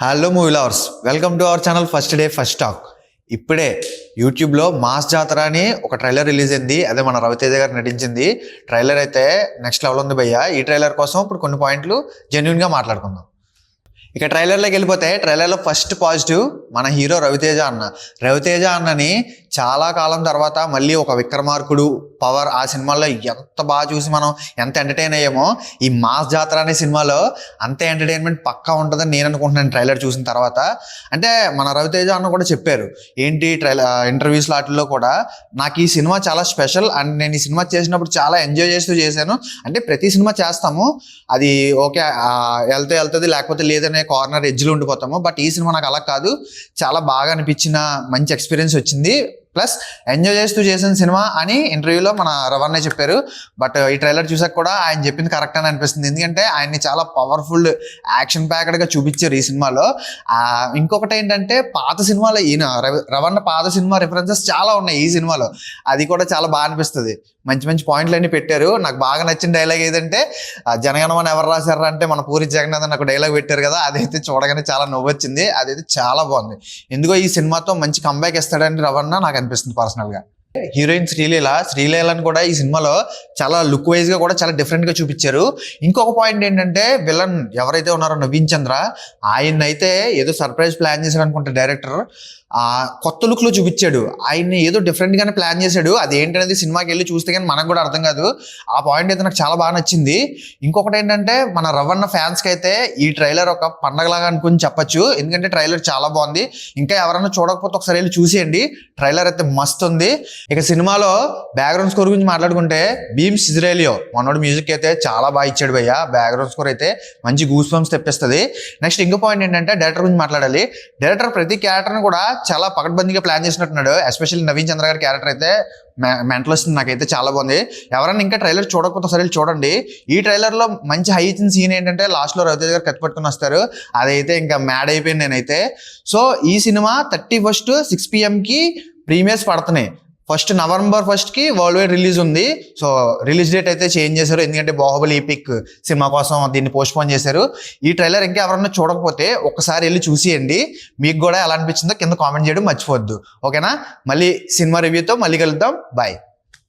Hello movie lovers, welcome to our channel first day first talk. ఇప్పుడే యూట్యూబ్లో mass జాతర అని ఒక ట్రైలర్ రిలీజ్ అయింది. అదే మన రవితేజ గారు నటించింది. ట్రైలర్ అయితే నెక్స్ట్ లెవెల్ ఉంది భయ్య. ఈ ట్రైలర్ కోసం ఇప్పుడు కొన్ని పాయింట్లు జెన్యున్గా మాట్లాడుకుందాం. ఇక ట్రైలర్లోకి వెళ్ళిపోతే, ట్రైలర్లో ఫస్ట్ పాజిటివ్ మన హీరో రవితేజ అన్న. రవితేజ అన్నని చాలా కాలం తర్వాత మళ్ళీ ఒక విక్రమార్కుడు, పవర్ ఆ సినిమాల్లో ఎంత బాగా చూసి మనం ఎంత ఎంటర్టైన్ అయ్యామో, ఈ మాస్ జాతర అనే సినిమాలో అంతే ఎంటర్టైన్మెంట్ పక్కా ఉంటుందని నేను అనుకుంటున్నాను ట్రైలర్ చూసిన తర్వాత. అంటే మన రవితేజ అన్న కూడా చెప్పారు ఏంటి ఇంటర్వ్యూస్ వాటిల్లో కూడా, నాకు ఈ సినిమా చాలా స్పెషల్ అండ్ నేను ఈ సినిమా చేసినప్పుడు చాలా ఎంజాయ్ చేస్తూ చేశాను. అంటే ప్రతి సినిమా చేస్తాము, అది ఓకే వెళ్తుంది లేకపోతే లేదనే కార్నర్ ఎడ్జ్లో ఉండిపోతాము. బట్ ఈ సినిమా నాకు అలా కాదు, చాలా బాగా అనిపించిన మంచి ఎక్స్పీరియన్స్ వచ్చింది, ప్లస్ ఎంజాయ్ చేస్తూ చేసిన సినిమా అని ఇంటర్వ్యూలో మన రవణే చెప్పారు. బట్ ఈ ట్రైలర్ చూసాక కూడా ఆయన చెప్పింది కరెక్ట్ అని అనిపిస్తుంది. ఎందుకంటే ఆయన్ని చాలా పవర్ఫుల్ యాక్షన్ ప్యాక్డ్గా చూపించారు ఈ సినిమాలో. ఇంకొకటి ఏంటంటే, పాత సినిమాలో ఈయన రవణ పాత సినిమా రిఫరెన్సెస్ చాలా ఉన్నాయి ఈ సినిమాలో. అది కూడా చాలా బాగా అనిపిస్తుంది. మంచి మంచి పాయింట్లు అన్ని పెట్టారు. నాకు బాగా నచ్చిన డైలాగ్ ఏదంటే, జనగణమన ఎవరు రాశారు అంటే మన పూరి జగన్నాథ్ అని ఒక డైలాగ్ పెట్టారు కదా, అదైతే చూడగానే చాలా నవ్వు వచ్చింది. అదైతే చాలా బాగుంది. ఎందుకో ఈ సినిమాతో మంచి కంబ్యాక్ ఇస్తాడని రవణ నాకు అనిపిస్తుంది పర్సనల్గా. హీరోయిన్ శ్రీలీలని కూడా ఈ సినిమాలో చాలా లుక్ వైజ్ గా కూడా చాలా డిఫరెంట్ గా చూపించారు. ఇంకొక పాయింట్ ఏంటంటే, విలన్ ఎవరైతే ఉన్నారో నవీన్ చంద్ర, ఆయన అయితే ఏదో సర్ప్రైజ్ ప్లాన్ చేశాడు అనుకుంటా డైరెక్టర్. కొత్త లుక్ లో చూపించాడు. ఆయన్ని ఏదో డిఫరెంట్ గానే ప్లాన్ చేశాడు. అది ఏంటనేది సినిమాకి వెళ్ళి చూస్తే కానీ మనకు కూడా అర్థం కాదు. ఆ పాయింట్ అయితే నాకు చాలా బాగా నచ్చింది. ఇంకొకటి ఏంటంటే, మన రవణ ఫ్యాన్స్ కి అయితే ఈ ట్రైలర్ ఒక పండగలాగా అనుకుని చెప్పొచ్చు. ఎందుకంటే ట్రైలర్ చాలా బాగుంది. ఇంకా ఎవరైనా చూడకపోతే ఒకసారి వెళ్ళి చూసేయండి. ట్రైలర్ అయితే మస్తు ఉంది. ఇక సినిమాలో బ్యాక్గ్రౌండ్ స్కోర్ గురించి మాట్లాడుకుంటే, భీమ్స్ ఇజ్రాయెలియో మనోడు మ్యూజిక్ అయితే చాలా బాగా ఇచ్చాడు భయ్య. బ్యాక్గ్రౌండ్ స్కోర్ అయితే మంచి గూస్ బంప్స్ తెప్పిస్తుంది. నెక్స్ట్ ఇంకో పాయింట్ ఏంటంటే, డైరెక్టర్ గురించి మాట్లాడాలి. డైరెక్టర్ ప్రతి క్యారెక్టర్ని కూడా చాలా పకడ్బందీగా ప్లాన్ చేసినట్టున్నాడు. ఎస్పెషల్లీ నవీన్ చంద్ర గారి క్యారెక్టర్ అయితే మెంటల్ వస్తుంది, నాకైతే చాలా బాగుంది. ఎవరైనా ఇంకా ట్రైలర్ చూడకపోతే ఒకసారి చూడండి. ఈ ట్రైలర్లో మంచి హై ఇచ్చిన సీన్ ఏంటంటే, లాస్ట్లో రవితేజ గారు కత్తి పట్టుకుని వస్తారు. అదైతే ఇంకా మ్యాడ్ అయిపోయింది నేనైతే. సో ఈ సినిమా 31 6 PM ప్రీమియర్స్ పడుతున్నాయి. నవంబర్ 1 వరల్డ్ వైడ్ రిలీజ్ ఉంది. సో రిలీజ్ డేట్ అయితే చేంజ్ చేశారు, ఎందుకంటే బాహుబలి ఈపిక్ సినిమా కోసం దీన్ని పోస్ట్పోన్ చేశారు. ఈ ట్రైలర్ ఇంకా ఎవరన్నా చూడకపోతే ఒకసారి వెళ్ళి చూసేయండి. మీకు కూడా ఎలా అనిపించిందో కింద కామెంట్ చేయడం మర్చిపోవద్దు. ఓకేనా? మళ్ళీ సినిమా రివ్యూతో మళ్ళీ కలుద్దాం. బాయ్.